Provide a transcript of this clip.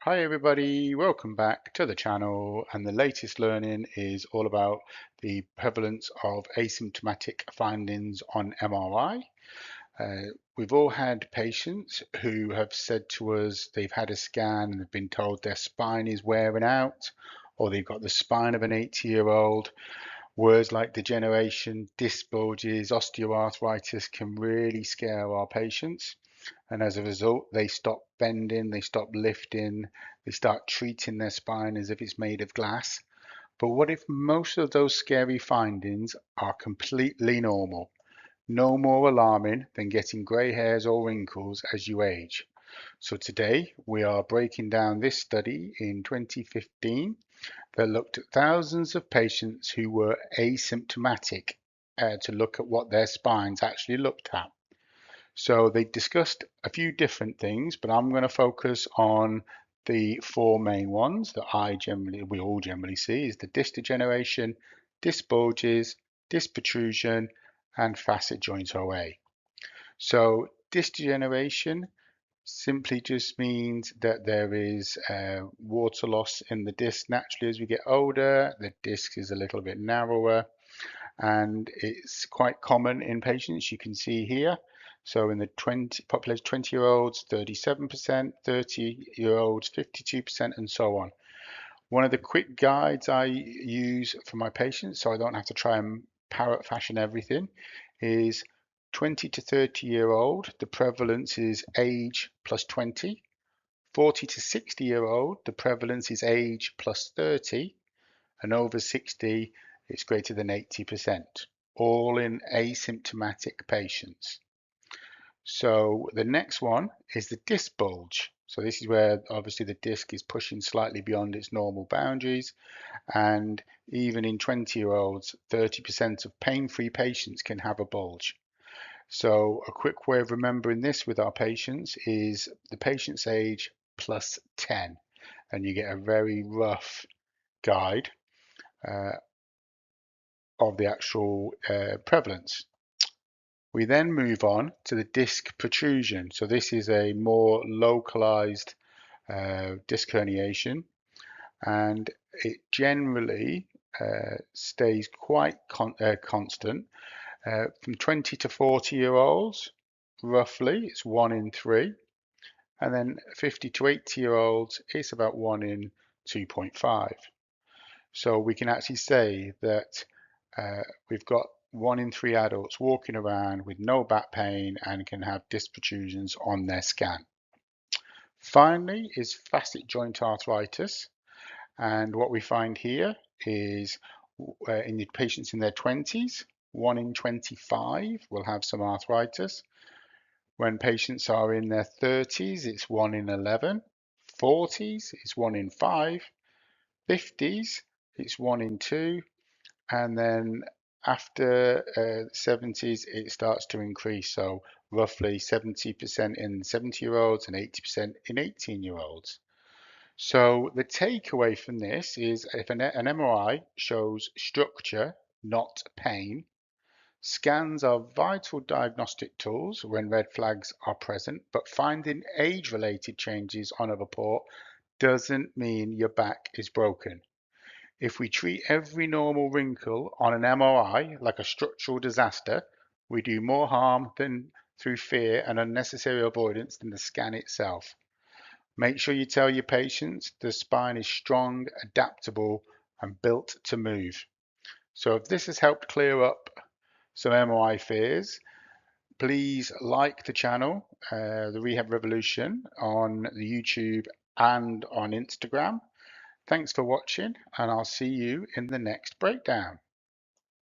Hi everybody, welcome back to the channel, and the latest learning is all about the prevalence of asymptomatic findings on MRI. We've all had patients who have said to us they've had a scan and they've been told their spine is wearing out, or they've got the spine of an 80-year-old. Words like degeneration, disc bulges, osteoarthritis can really scare our patients. And as a result, they stop bending, they stop lifting, they start treating their spine as if it's made of glass. But what if most of those scary findings are completely normal? No more alarming than getting grey hairs or wrinkles as you age. So today we are breaking down this study in 2015 that looked at thousands of patients who were asymptomatic to look at what their spines actually looked at. So they discussed a few different things, but I'm going to focus on the four main ones that we all generally see is the disc degeneration, disc bulges, disc protrusion, and facet joint OA. So disc degeneration simply just means that there is water loss in the disc. Naturally, as we get older, the disc is a little bit narrower, and it's quite common in patients. You can see here. So in the population 20-year-olds, 37%, 30-year-olds, 52%, and so on. One of the quick guides I use for my patients, so I don't have to try and parrot fashion everything, is 20 to 30-year-old, the prevalence is age plus 20. 40 to 60-year-old, the prevalence is age plus 30. And over 60, it's greater than 80%, all in asymptomatic patients. So the next one is the disc bulge. So this is where obviously the disc is pushing slightly beyond its normal boundaries. And even in 20-year-olds, 30% of pain-free patients can have a bulge. So a quick way of remembering this with our patients is the patient's age plus 10. And you get a very rough guide uh, of the actual prevalence. We then move on to the disc protrusion. So this is a more localized disc herniation, and it generally stays quite constant. From 20 to 40-year-olds, roughly, it's 1 in 3. And then 50 to 80-year-olds, it's about 1 in 2.5. So we can actually say that we've got 1 in 3 adults walking around with no back pain and can have disc protrusions on their scan. Finally is facet joint arthritis. And what we find here is in the patients in their 20s, 1 in 25 will have some arthritis. When patients are in their 30s, it's 1 in 11. 40s, it's 1 in 5. 50s, it's 1 in 2. And then after 70s, it starts to increase. So roughly 70% in 70-year-olds and 80% in 18-year-olds. So the takeaway from this is if an MRI shows structure, not pain, scans are vital diagnostic tools when red flags are present, but finding age-related changes on a report doesn't mean your back is broken. If we treat every normal wrinkle on an MRI like a structural disaster, we do more harm than through fear and unnecessary avoidance than the scan itself. Make sure you tell your patients the spine is strong, adaptable, and built to move. So if this has helped clear up some MRI fears, please like the channel, the Rehab Revolution, on the YouTube and on Instagram. Thanks for watching, and I'll see you in the next breakdown.